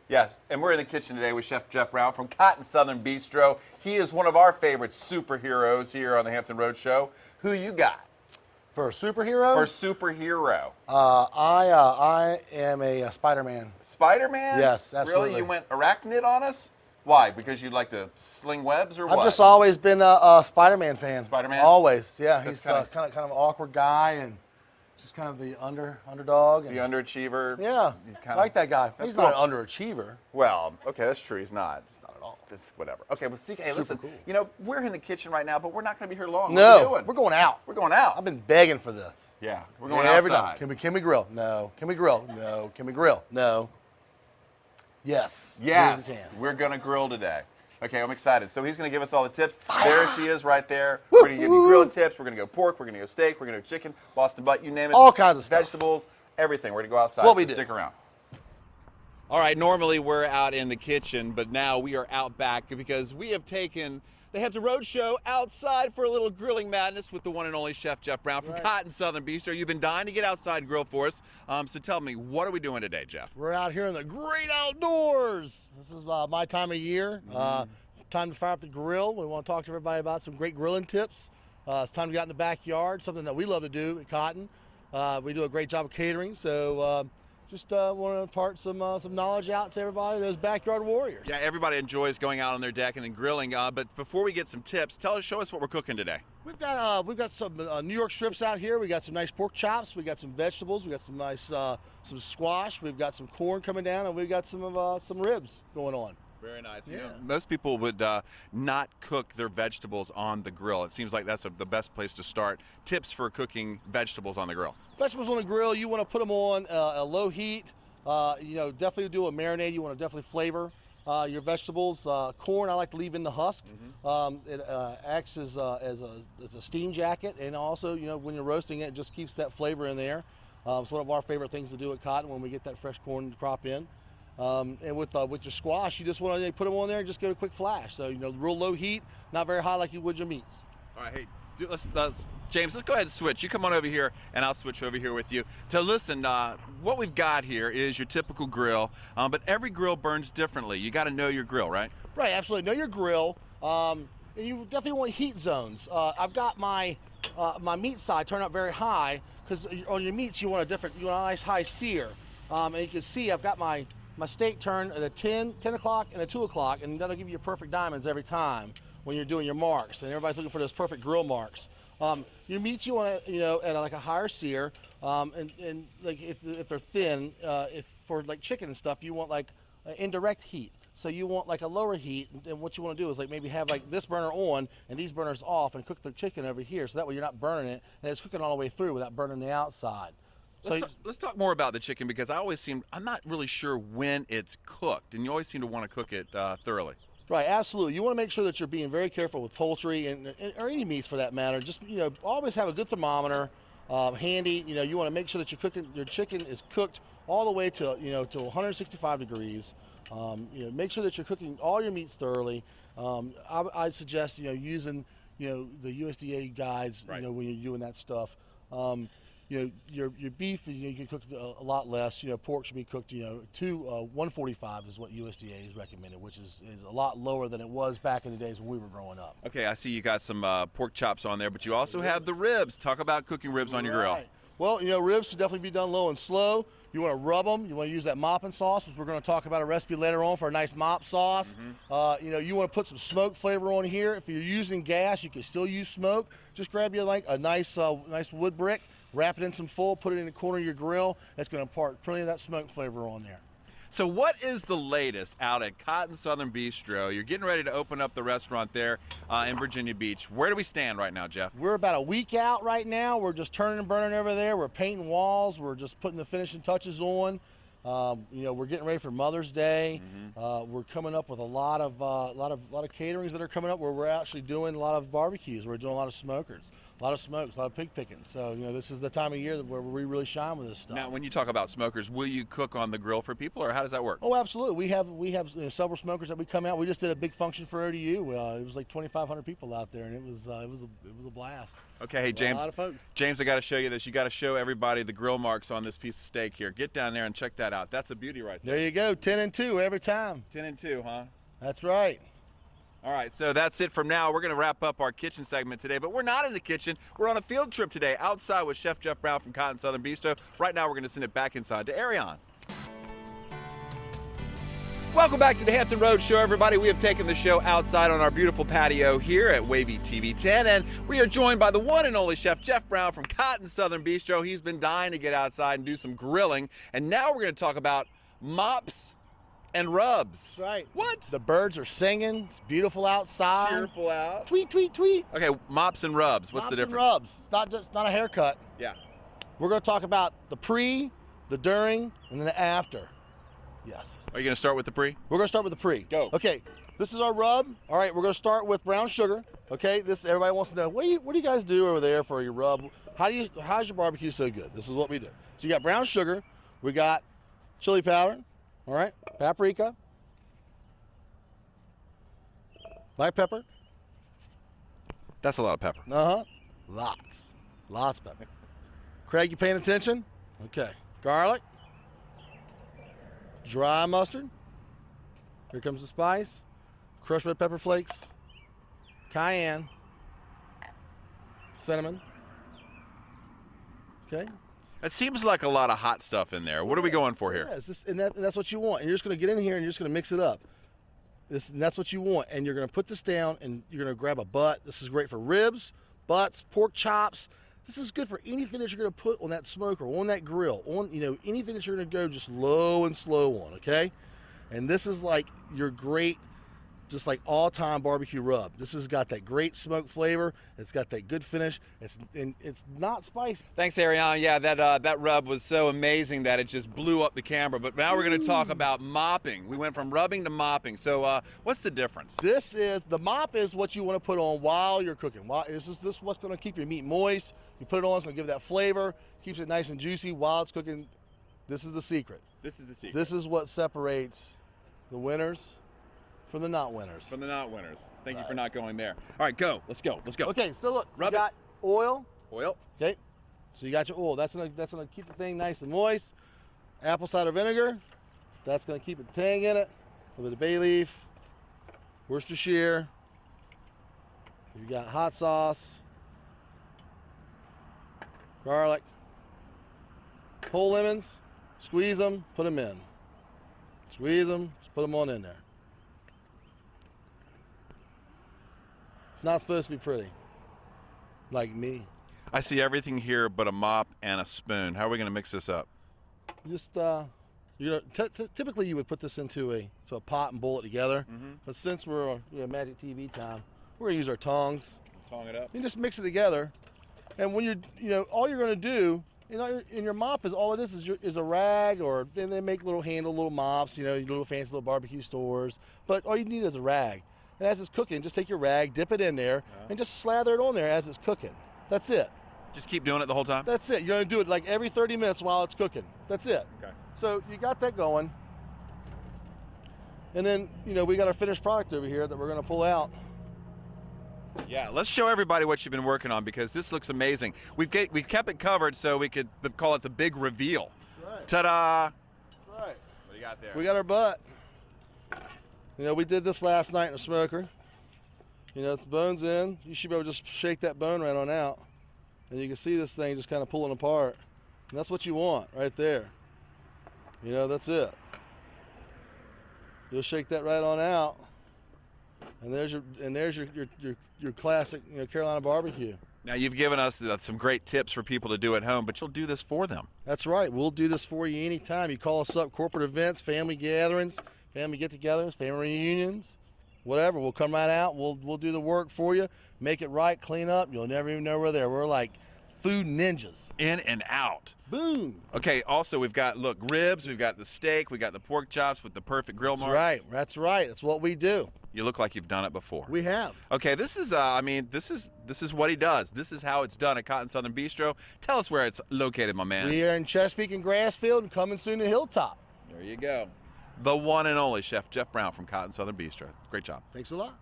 Yes, and we're in the kitchen today with Chef Jeff Brown from Cotton Southern Bistro. He is one of our favorite superheroes here on the Hampton Road Show. Who you got? For a superhero? For superhero. I am a Spider-Man. Spider-Man? Yes, absolutely. Really? You went arachnid on us? Why? Because you like to sling webs or what? I've just always been a Spider-Man fan. Spider-Man? Always, yeah. That's He's kind of an awkward guy and just kind of the underdog. The underachiever. Yeah, I like that guy. He's cool. not an underachiever. Well, okay, that's true. He's not. It's not at all. That's whatever. Okay, well, see, hey, Super listen. cool. You know, we're in the kitchen right now, but we're not going to be here long. No, what are we doing? we're going out. We're going out. I've been begging for this. Yeah, we're going Every outside. time. Can we grill? No. Can we grill? No. Can we grill? No. Yes. Yes, We can. we're going to grill today. Okay, I'm excited. So he's going to give us all the tips. Fire. There she is right there. We're going to give you grilling tips. We're going to go pork. We're going to go steak. We're going to go chicken, Boston butt, you name it. All kinds of stuff. Vegetables, everything. We're going to go outside. That's what we so do. Stick around. All right, normally we're out in the kitchen, but now we are out back because we have taken the Hampton Road Show outside for a little grilling madness with the one and only Chef Jeff Brown from Cotton Southern Bistro. You've been dying to get outside and grill for us. So tell me, what are we doing today, Jeff? We're out here in the great outdoors. This is my time of year. Time to fire up the grill. We want to talk to everybody about some great grilling tips. It's time to get out in the backyard, something that we love to do at Cotton. We do a great job of catering, so just want to impart some knowledge out to everybody, those backyard warriors. Yeah, everybody enjoys going out on their deck and grilling. But before we get some tips, show us what we're cooking today. We've got some New York strips out here. We got some nice pork chops. We got some vegetables. We got some nice some squash. We've got some corn coming down, and we've got some ribs going on. Very nice. Yeah. You know, most people would not cook their vegetables on the grill. It seems like that's the best place to start. Tips for cooking vegetables on the grill. Vegetables on the grill, you want to put them on a low heat. Definitely do a marinade. You want to definitely flavor your vegetables. Corn, I like to leave in the husk. It acts as a steam jacket, and also, when you're roasting it, it just keeps that flavor in there. It's one of our favorite things to do at Cotton when we get that fresh corn crop in. And with your squash, you just want to put them on there and just get a quick flash. So, real low heat, not very high like you would your meats. All right, hey, James, let's go ahead and switch. You come on over here, and I'll switch over here with you. So listen, what we've got here is your typical grill, but every grill burns differently. You got to know your grill, right? Right, absolutely. Know your grill. And you definitely want heat zones. I've got my meat side turned up very high because on your meats you want a nice high sear. And you can see I've got my steak turned at a 10 o'clock and a 2 o'clock, and that'll give you perfect diamonds every time when you're doing your marks. And everybody's looking for those perfect grill marks. Your meats you want to, at like a higher sear, and like if they're thin, if for like chicken and stuff, you want like indirect heat. So you want like a lower heat, and what you want to do is like maybe have like this burner on and these burners off, and cook the chicken over here, so that way you're not burning it, and it's cooking all the way through without burning the outside. Let's talk more about the chicken, because I'm not really sure when it's cooked, and you always seem to want to cook it thoroughly. Right, absolutely. You want to make sure that you're being very careful with poultry or any meats for that matter. Just always have a good thermometer handy. You want to make sure that your chicken is cooked all the way to to 165 degrees. Make sure that you're cooking all your meats thoroughly. I suggest using the USDA guides right. When you're doing that stuff. Your beef, you can cook a lot less. Pork should be cooked, 145 is what USDA is recommended, which is a lot lower than it was back in the days when we were growing up. Okay, I see you got some pork chops on there, but you also have the ribs. Talk about cooking ribs on your grill. Well, ribs should definitely be done low and slow. You want to rub them. You want to use that mopping sauce, which we're going to talk about a recipe later on for a nice mop sauce. You want to put some smoke flavor on here. If you're using gas, you can still use smoke. Just grab you like a nice wood brick, wrap it in some foil, put it in the corner of your grill. That's going to impart plenty of that smoke flavor on there. So what is the latest out at Cotton Southern Bistro? You're getting ready to open up the restaurant there in Virginia Beach. Where do we stand right now, Jeff? We're about a week out right now. We're just turning and burning over there. We're painting walls. We're just putting the finishing touches on. We're getting ready for Mother's Day. We're coming up with a lot of caterings that are coming up where we're actually doing a lot of barbecues. We're doing a lot of smokers, a lot of smokes, a lot of pig picking. So this is the time of year where we really shine with this stuff. Now, when you talk about smokers, will you cook on the grill for people, or how does that work? Oh, absolutely. We have several smokers that we come out. We just did a big function for ODU. It was like 2,500 people out there, and it was a blast. Okay, hey James. A lot of folks. James, I got to show you this. You got to show everybody the grill marks on this piece of steak here. Get down there and check that out. That's a beauty right there. There you go, 10 and 2 every time. 10 and 2, huh? That's right. All right, so that's it from now. We're going to wrap up our kitchen segment today, but we're not in the kitchen. We're on a field trip today outside with Chef Jeff Brown from Cotton Southern Bistro. Right now, we're going to send it back inside to Ariane. Welcome back to the Hampton Road Show, everybody. We have taken the show outside on our beautiful patio here at Wavy TV 10, and we are joined by the one and only Chef Jeff Brown from Cotton Southern Bistro. He's been dying to get outside and do some grilling, and now we're going to talk about mops and rubs. That's right. What? The birds are singing. It's beautiful outside. Cheerful out. Tweet, tweet, tweet. Okay, mops and rubs. What's the Mops and difference? rubs. It's not a haircut. Yeah. We're going to talk about the pre, the during, and then the after. Yes. Are you going to start with the pre? We're going to start with the pre. Go. Okay. This is our rub. All right. We're going to start with brown sugar. Okay. This everybody wants to know. What do you guys do over there for your rub? How's your barbecue so good? This is what we do. So you got brown sugar. We got chili powder. All right. Paprika. Black pepper. That's a lot of pepper. Lots of pepper. Craig, you paying attention? Okay. Garlic. Dry mustard. Here comes the spice. Crushed red pepper flakes. Cayenne. Cinnamon. Okay. It seems like a lot of hot stuff in there. What are we going for here? Yeah, and that's what you want. And you're just going to get in here and you're just going to mix it up. And that's what you want. And you're going to put this down and you're going to grab a butt. This is great for ribs, butts, pork chops. This is good for anything that you're going to put on that smoker, on that grill, on anything that you're going to go just low and slow on, okay? And this is like your great, just like all-time barbecue rub. This has got that great smoke flavor. It's got that good finish. It's not spicy. Thanks, Ariane. Yeah, that rub was so amazing that it just blew up the camera. But now we're going to talk about mopping. We went from rubbing to mopping. So what's the difference? The mop is what you want to put on while you're cooking. This is what's going to keep your meat moist. You put it on, it's going to give it that flavor, keeps it nice and juicy while it's cooking. This is the secret. This is the secret. This is what separates the winners from the not winners. From the not winners. Thank you for not going there. All right, go. Let's go. Let's go. Okay, so look, Rub you got oil. Oil. Okay, so you got your oil. That's gonna keep the thing nice and moist. Apple cider vinegar. That's gonna keep it tang in it. A little bit of bay leaf. Worcestershire. You got hot sauce. Garlic. Whole lemons. Squeeze them. Put them in. Squeeze them. Just put them on in there. It's not supposed to be pretty. Like me. I see everything here but a mop and a spoon. How are we going to mix this up? Just typically you would put this into a pot and boil it together. But since we're Magic TV time, we're gonna use our tongs. Tong it up. You just mix it together, and when all you're gonna do, in your mop all it is a rag, or then they make little mops, your little fancy little barbecue stores. But all you need is a rag, and as it's cooking, just take your rag, dip it in there, and just slather it on there as it's cooking. That's it. Just keep doing it the whole time? That's it. You're gonna do it like every 30 minutes while it's cooking. That's it. Okay. So you got that going. And then, we got our finished product over here that we're gonna pull out. Yeah, let's show everybody what you've been working on, because this looks amazing. We've kept it covered so we could call it the big reveal. Right. Ta-da! Right. What do you got there? We got our butt. We did this last night in a smoker. It's bones in. You should be able to just shake that bone right on out. And you can see this thing just kind of pulling apart. And that's what you want right there. That's it. You'll shake that right on out. And there's your classic, Carolina barbecue. Now, you've given us some great tips for people to do at home, but you'll do this for them. That's right. We'll do this for you anytime. You call us up, corporate events, family gatherings, family get-togethers, family reunions, whatever. We'll come right out. We'll do the work for you, make it right, clean up. You'll never even know we're there. We're like food ninjas. In and out. Boom. Okay, also we've got, ribs, we've got the steak, we've got the pork chops with the perfect grill marks. Right. That's right. That's what we do. You look like you've done it before. We have. Okay, this is what he does. This is how it's done at Cotton Southern Bistro. Tell us where it's located, my man. We are in Chesapeake and Grassfield and coming soon to Hilltop. There you go. The one and only Chef Jeff Brown from Cotton Southern Bistro. Great job. Thanks a lot.